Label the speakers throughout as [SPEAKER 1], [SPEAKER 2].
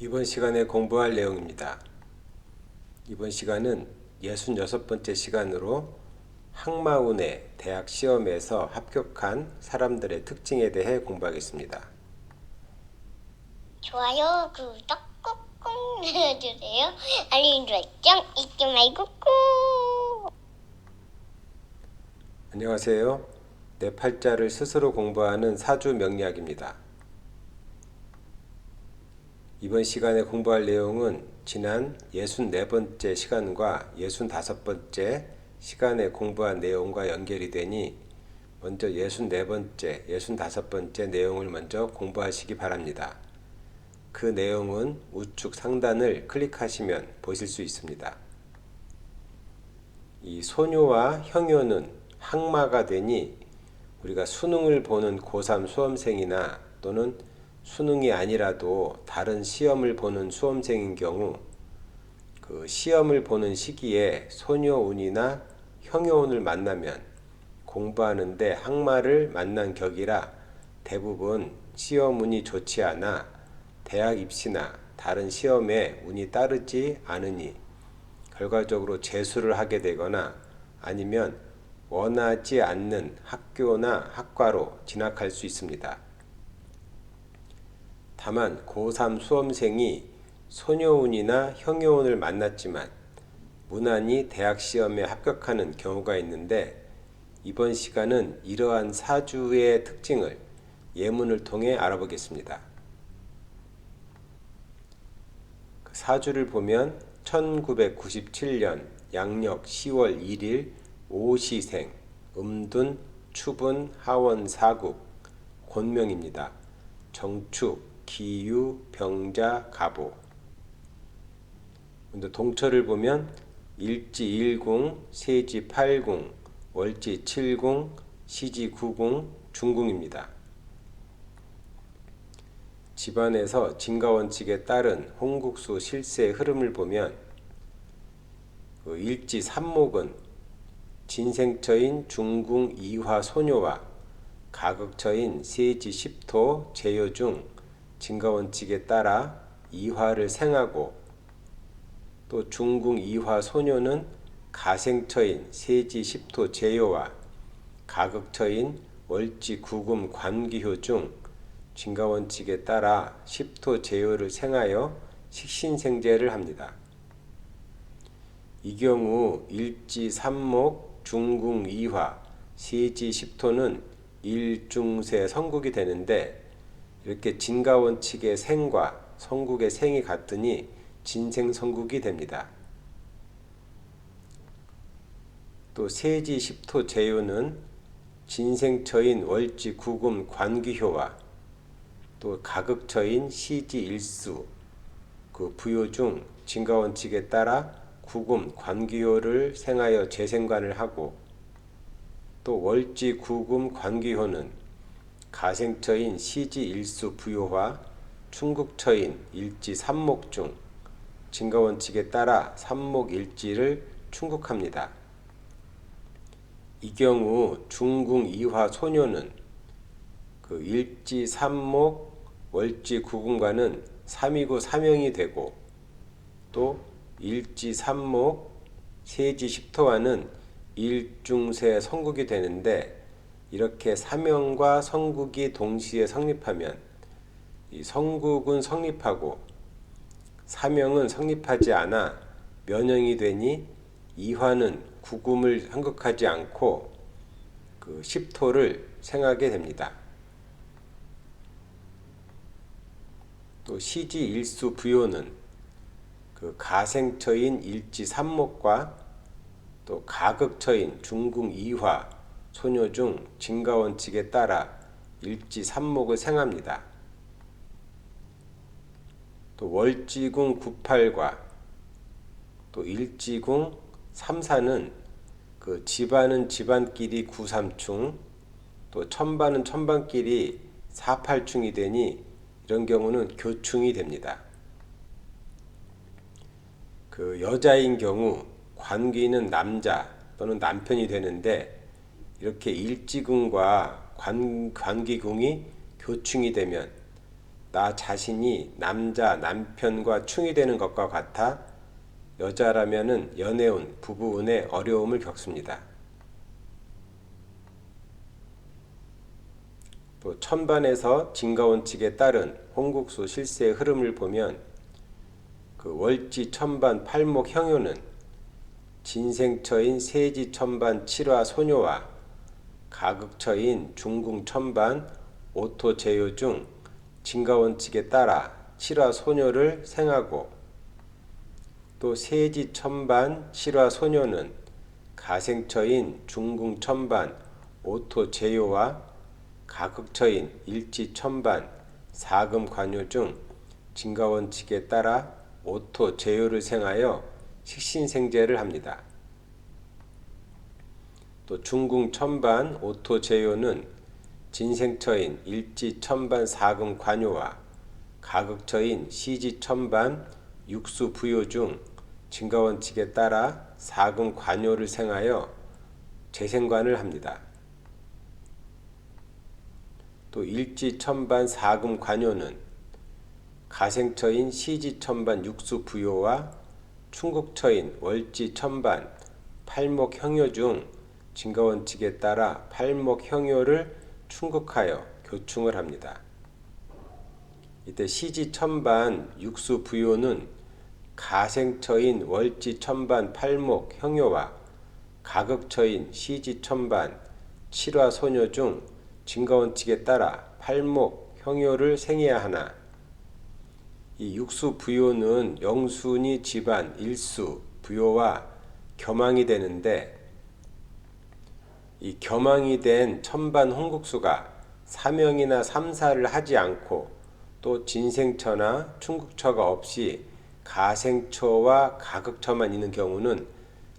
[SPEAKER 1] 이번 시간에 공부할 내용입니다. 이번 시간은 66번째 시간으로 항마운의 대학 시험에서 합격한 사람들의 특징에 대해 공부하겠습니다.
[SPEAKER 2] 좋아요, 구독 꾹꾹 눌러주세요. 알림 설정 잊지 말고 꾹.
[SPEAKER 1] 안녕하세요. 내 팔자를 스스로 공부하는 사주 명리학입니다. 이번 시간에 공부할 내용은 지난 64번째 시간과 65번째 시간에 공부한 내용과 연결이 되니 먼저 64번째, 65번째 내용을 먼저 공부하시기 바랍니다. 그 내용은 우측 상단을 클릭하시면 보실 수 있습니다. 이 소녀와 형효는 항마가 되니 우리가 수능을 보는 고3 수험생이나 또는 수능이 아니라도 다른 시험을 보는 수험생인 경우 그 시험을 보는 시기에 소녀운이나 형효운을 만나면 공부하는데 항마를 만난 격이라 대부분 시험운이 좋지 않아 대학 입시나 다른 시험에 운이 따르지 않으니 결과적으로 재수를 하게 되거나 아니면 원하지 않는 학교나 학과로 진학할 수 있습니다. 다만 고3 수험생이 소녀운이나 형효운을 만났지만 무난히 대학 시험에 합격하는 경우가 있는데 이번 시간은 이러한 사주의 특징을 예문을 통해 알아보겠습니다. 사주를 보면 1997년 양력 10월 1일 오시생 음둔 추분 하원 사국 권명입니다. 정축 기유 병자 갑오. 근데 동처를 보면 일지 10, 세지 80, 월지 70, 시지 90, 중궁입니다. 집안에서 진가원칙에 따른 홍국수 실세의 흐름을 보면 일지 3목은 진생처인 중궁 이화 소녀와 가극처인 세지 10토 제요 중 진가원칙에 따라 이화를 생하고 또 중궁 이화 소녀는 가생처인 세지 10토 제요와 가극처인 월지 구금 관기효 중 진가원칙에 따라 10토 제요를 생하여 식신생재를 합니다. 이 경우 일지 3목 중궁 2화 세지 10토는 일중세 성국이 되는데 이렇게 진가원칙의 생과 성국의 생이 같으니 진생성국이 됩니다. 또 세지 10토 제요는 진생처인 월지 구금 관기효와 또 가극처인 시지 일수 그 부요 중 진가원칙에 따라 구금 관기효를 생하여 재생관을 하고 또 월지 구금 관기효는 가생처인 시지 일수 부요와 충국처인 일지 삼목 중 진가원칙에 따라 삼목 일지를 충국합니다. 이 경우 중궁 이화 소녀는 그 일지 삼목 월지 구금과는 삼이고 삼형이 되고 또 일지 삼목 세지 십토와는 일중세 성국이 되는데 이렇게 삼형과 성국이 동시에 성립하면 이 성국은 성립하고 삼형은 성립하지 않아 면형이 되니 이화는 구금을 성극하지 않고 그 십토를 생하게 됩니다. 또 시지 일수 부요는 그 가생처인 일지 삼목과 또 가극처인 중궁 이화 소녀 중 진가원칙에 따라 일지 삼목을 생합니다. 또 월지궁 98과 또 일지궁 34는 그 집안은 집안끼리 9삼충 또 천반은 천반끼리 4팔충이 되니 이런 경우는 교충이 됩니다. 그 여자인 경우 관귀는 남자 또는 남편이 되는데 이렇게 일지궁과 관귀궁이 교충이 되면 나 자신이 남편과 충이 되는 것과 같아 여자라면은 연애운, 부부운에 어려움을 겪습니다. 또 천반에서 진가원칙에 따른 홍국수 실세의 흐름을 보면 그 월지 천반 팔목 형요는 진생처인 세지 천반 칠화 소녀와 가극처인 중궁 천반 오토 제요 중 진가원칙에 따라 칠화 소녀를 생하고 또 세지 천반 칠화 소녀는 가생처인 중궁 천반 오토 제요와 가극처인 일지 천반 사금 관요 중 진가원칙에 따라 오토 제요를 생하여 식신생제를 합니다. 또 중궁 천반 오토 제요는 진생처인 일지 천반 사금 관요와 가극처인 시지 천반 육수 부요 중 진가원칙에 따라 사금 관요를 생하여 재생관을 합니다. 또 일지 천반 사금 관요는 가생처인 시지 천반 육수 부요와 충국처인 월지 천반 팔목 형요 중 진가원칙에 따라 팔목 형요를 충국하여 교충을 합니다. 이때 시지 천반 육수 부요는 가생처인 월지 천반 팔목 형요와 가극처인 시지 천반 칠화 소녀 중 진가원칙에 따라 팔목 형요를 생해야 하나 이 육수 부요는 영순이 집안 일수 부요와 겸황이 되는데 이 겸황이 된 천반 홍국수가 사명이나 삼사를 하지 않고 또 진생처나 충국처가 없이 가생처와 가극처만 있는 경우는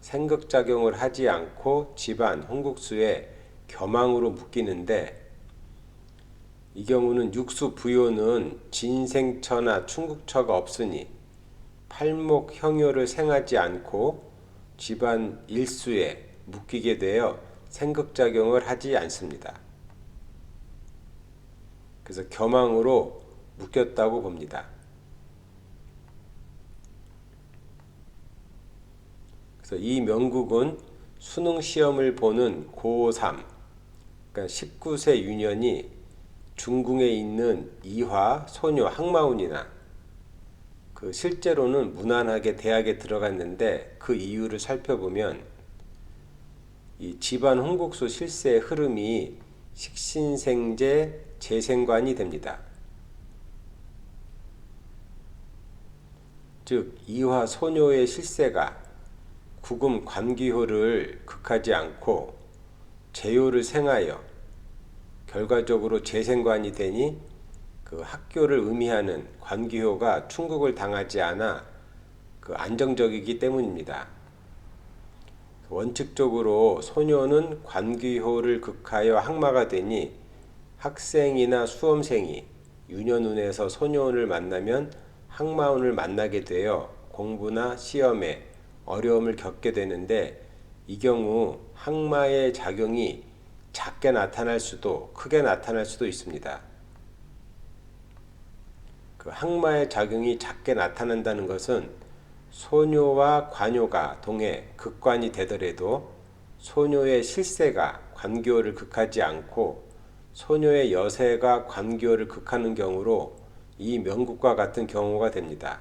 [SPEAKER 1] 생극작용을 하지 않고 집안 홍국수에 겸황으로 묶이는데 이 경우는 육수 부요는 진생처나 충국처가 없으니 팔목 형요를 생하지 않고 집안 일수에 묶이게 되어 생극작용을 하지 않습니다. 그래서 겸황으로 묶였다고 봅니다. 그래서 이 명국은 수능 시험을 보는 고3, 그러니까 19세 유년이 중궁에 있는 이화, 소녀, 항마운이나 그 실제로는 무난하게 대학에 들어갔는데 그 이유를 살펴보면 이 집안 홍국수 실세의 흐름이 식신생제 재생관이 됩니다. 즉 이화 소녀의 실세가 구금 관기효를 극하지 않고 재요를 생하여 결과적으로 재생관이 되니 그 학교를 의미하는 관기효가 충국을 당하지 않아 그 안정적이기 때문입니다. 원칙적으로 소녀는 관기효를 극하여 항마가 되니 학생이나 수험생이 유년운에서 소녀운을 만나면 항마운을 만나게 되어 공부나 시험에 어려움을 겪게 되는데 이 경우 항마의 작용이 작게 나타날 수도 크게 나타날 수도 있습니다. 그 항마의 작용이 작게 나타난다는 것은 소녀와 관요가 동해 극관이 되더라도 소녀의 실세가 관교를 극하지 않고 소녀의 여세가 관교를 극하는 경우로 이 명국과 같은 경우가 됩니다.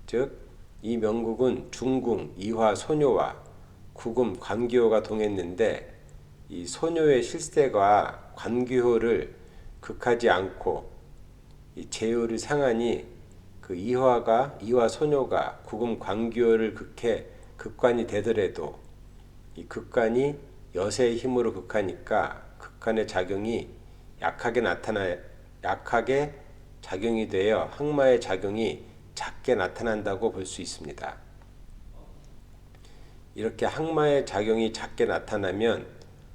[SPEAKER 1] 즉 이 명국은 중궁, 이화, 소녀와 구금, 관교가 동했는데 이 소녀의 실세가 관교를 극하지 않고 이 재요를 상하니 그 이화 소녀가 구금 관교를 극해 극관이 되더라도 이 극관이 여세의 힘으로 극하니까 극관의 작용이 약하게 작용이 되어 항마의 작용이 작게 나타난다고 볼 수 있습니다. 이렇게 항마의 작용이 작게 나타나면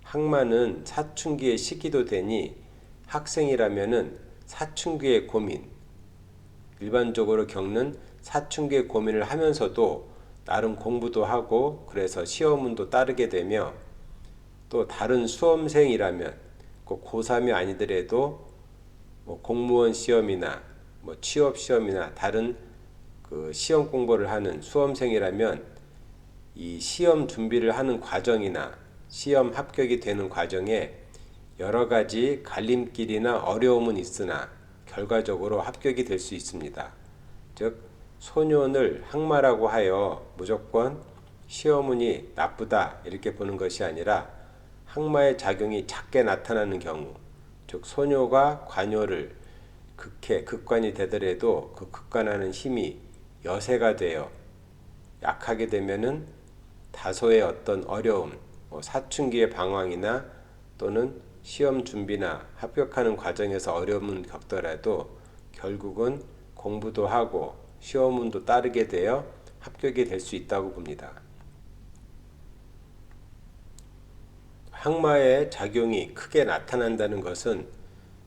[SPEAKER 1] 항마는 사춘기의 시기도 되니 학생이라면은 사춘기의 고민, 일반적으로 겪는 사춘기의 고민을 하면서도 나름 공부도 하고 그래서 시험운도 따르게 되며 또 다른 수험생이라면 꼭 고3이 아니더라도 뭐 공무원 시험이나 뭐 취업 시험이나 다른 그 시험 공부를 하는 수험생이라면 이 시험 준비를 하는 과정이나 시험 합격이 되는 과정에 여러 가지 갈림길이나 어려움은 있으나 결과적으로 합격이 될 수 있습니다. 즉 소년을 항마라고 하여 무조건 시험운이 나쁘다 이렇게 보는 것이 아니라 항마의 작용이 작게 나타나는 경우, 즉 소녀가 관요를 극관이 되더라도 그 극관하는 힘이 여세가 되어 약하게 되면은 다소의 어떤 어려움, 사춘기의 방황이나 또는 시험 준비나 합격하는 과정에서 어려움은 겪더라도 결국은 공부도 하고 시험운도 따르게 되어 합격이 될 수 있다고 봅니다. 항마의 작용이 크게 나타난다는 것은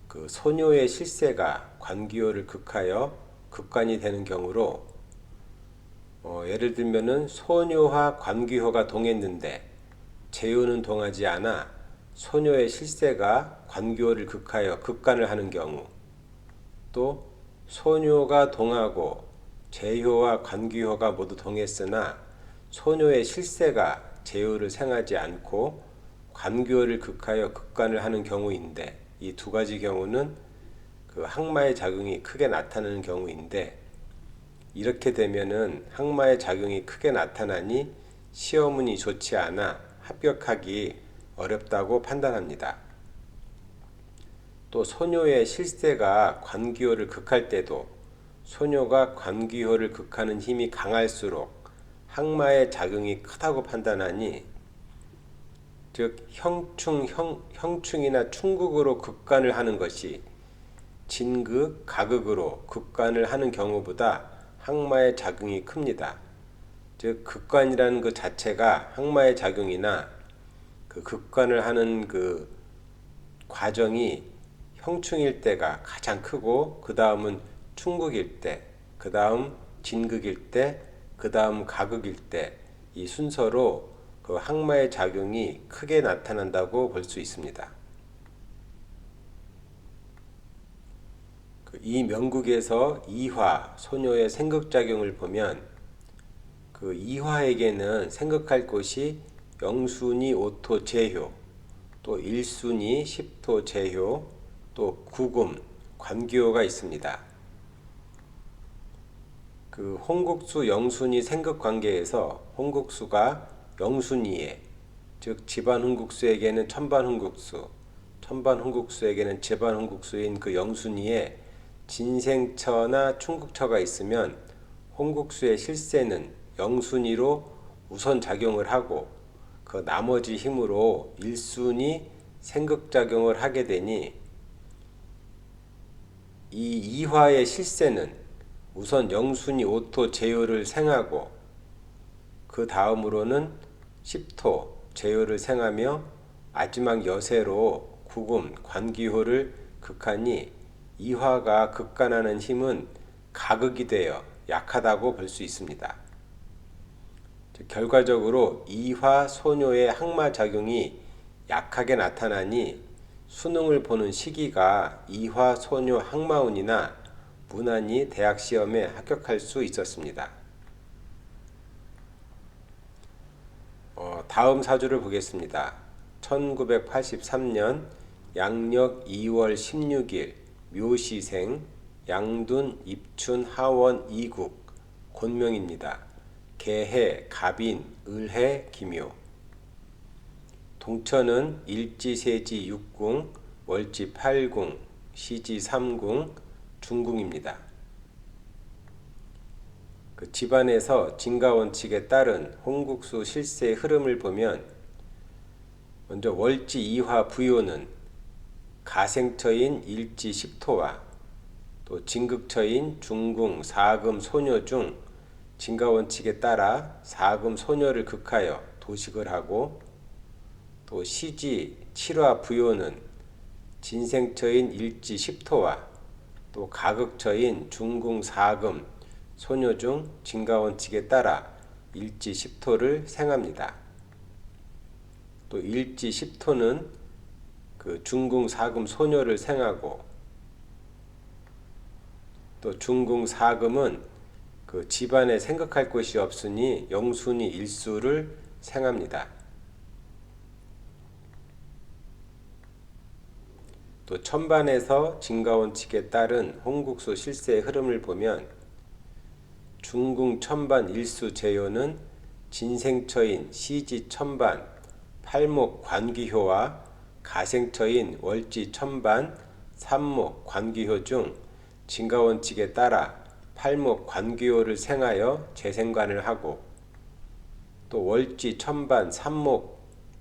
[SPEAKER 1] 그 소녀의 실세가 관기호를 극하여 극관이 되는 경우로 예를 들면은 소녀와 관기호가 동했는데 재요는 동하지 않아 소녀의 실세가 관기호를 극하여 극관을 하는 경우, 또 소녀가 동하고 재효와 관기호가 모두 동했으나 소녀의 실세가 재효를 생하지 않고 관기호를 극하여 극관을 하는 경우인데, 이 두 가지 경우는 그 항마의 작용이 크게 나타나는 경우인데, 이렇게 되면은 항마의 작용이 크게 나타나니 시험운이 좋지 않아 합격하기 어렵다고 판단합니다. 또 소녀의 실세가 관기호를 극할 때도 소녀가 관기호를 극하는 힘이 강할수록 항마의 작용이 크다고 판단하니, 즉 형충이나 충극으로 극관을 하는 것이 진극, 가극으로 극관을 하는 경우보다 항마의 작용이 큽니다. 즉 극관이라는 그 자체가 항마의 작용이나 그 극관을 하는 그 과정이 형충일 때가 가장 크고, 그 다음은 충극일 때, 그 다음 진극일 때, 그 다음 가극일 때, 이 순서로 그 항마의 작용이 크게 나타난다고 볼 수 있습니다. 이 명국에서 이화, 소녀의 생극작용을 보면 그 이화에게는 생극할 곳이 영순이 오토 재효, 또 일순이 십토 재효, 또 구금, 관기호가 있습니다. 그 홍국수 영순이 생극 관계에서 홍국수가 영순이에, 즉 집안 홍국수에게는 천반 홍국수, 천반 홍국수에게는 집안 홍국수인 그 영순이에 진생처나 충극처가 있으면 홍국수의 실세는 영순이로 우선 작용을 하고 그 나머지 힘으로 일순이 생극작용을 하게 되니, 이 이화의 실세는 우선 영순이 오토 재효를 생하고 그 다음으로는 십토 재효를 생하며 마지막 여세로 구금 관기호를 극하니, 이화가 극관하는 힘은 가극이 되어 약하다고 볼 수 있습니다. 결과적으로 이화 소녀의 항마 작용이 약하게 나타나니 수능을 보는 시기가 이화 소녀 항마운이나 무난히 대학 시험에 합격할 수 있었습니다. 다음 사주를 보겠습니다. 1983년 양력 2월 16일 묘시생 양둔 입춘 하원 이국 곤명입니다. 개해 갑인 을해 기묘. 동천은 일지세지 6궁 월지 8궁 시지 3궁 중궁입니다. 그 집안에서 진가원칙에 따른 홍국수 실세의 흐름을 보면, 먼저 월지 이화 부요는 가생처인 일지 십토와 또 진극처인 중궁 사금 소녀 중 진가원칙에 따라 사금 소녀를 극하여 도식을 하고, 또 시지 7화 부요는 진생처인 일지 십토와 또 가극처인 중궁 사금 소녀 중 진가원칙에 따라 일지 십토를 생합니다. 또 일지 십토는 그 중궁 사금 소녀를 생하고, 또 중궁 사금은 그 집안에 생각할 곳이 없으니 영순이 일수를 생합니다. 또 천반에서 진가원칙에 따른 홍국수 실세의 흐름을 보면 중궁 천반 일수 제요는 진생처인 시지 천반 팔목 관귀효와 가생처인 월지 천반 삼목 관귀효 중 진가원칙에 따라 팔목 관귀효를 생하여 재생관을 하고, 또 월지 천반 삼목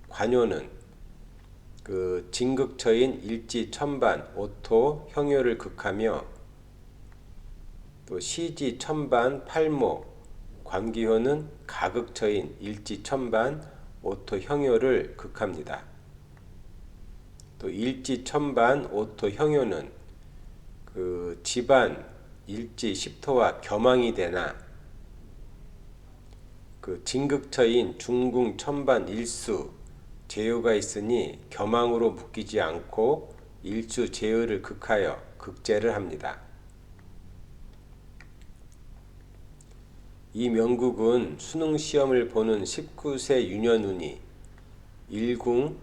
[SPEAKER 1] 관효는 그 진극처인 일지 천반 오토 형효를 극하며, 또 시지 천반 팔목 관귀효는 가극처인 일지 천반 오토 형효를 극합니다. 또 일지 천반 오토 형효는 그 집안 일지 십토와 겸황이 되나, 그 진극처인 중궁 천반 일수 제요가 있으니 겸황으로 묶이지 않고 일수 제요를 극하여 극제를 합니다. 이 명국은 수능 시험을 보는 19세 유년운이 일궁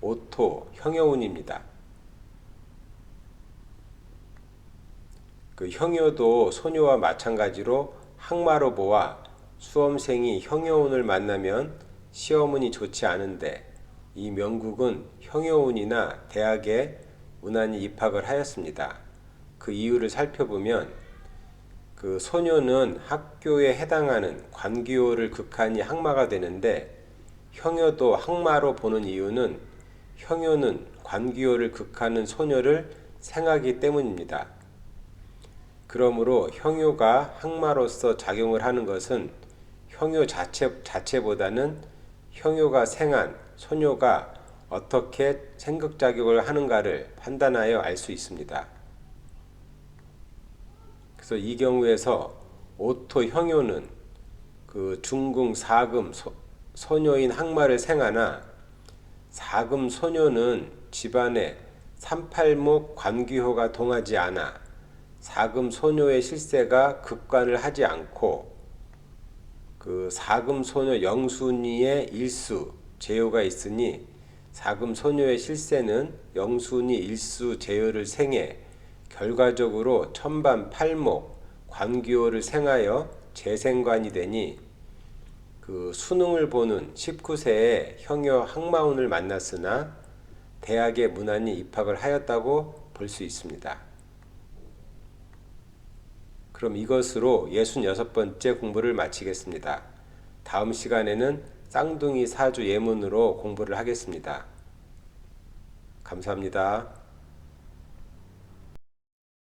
[SPEAKER 1] 오토 형여운입니다. 그 형여도 소녀와 마찬가지로 항마로보와 수험생이 형여운을 만나면 시험운이 좋지 않은데, 이 명국은 형여운이나 대학에 무난히 입학을 하였습니다. 그 이유를 살펴보면 그 소녀는 학교에 해당하는 관귀호를 극하니 항마가 되는데, 형여도 항마로 보는 이유는 형여는 관귀호를 극하는 소녀를 생하기 때문입니다. 그러므로 형여가 항마로서 작용을 하는 것은 형여 자체보다는 형여가 생한 소녀가 어떻게 생극작용을 하는가를 판단하여 알 수 있습니다. 그래서 이 경우에서 오토 형여는 그 중궁 사금 소녀인 항마를 생하나, 사금 소녀는 집안에 삼팔목 관귀호가 동하지 않아 사금 소녀의 실세가 극관을 하지 않고, 그 사금 소녀 영순이의 일수 제요가 있으니 사금 소녀의 실세는 영순이 일수 제요를 생해 결과적으로 천반 팔목 관귀호를 생하여 재생관이 되니, 그 수능을 보는 19세에 형여 항마운을 만났으나 대학에 무난히 입학을 하였다고 볼 수 있습니다. 그럼 이것으로 66번째 공부를 마치겠습니다. 다음 시간에는 쌍둥이 사주 예문으로 공부를 하겠습니다. 감사합니다.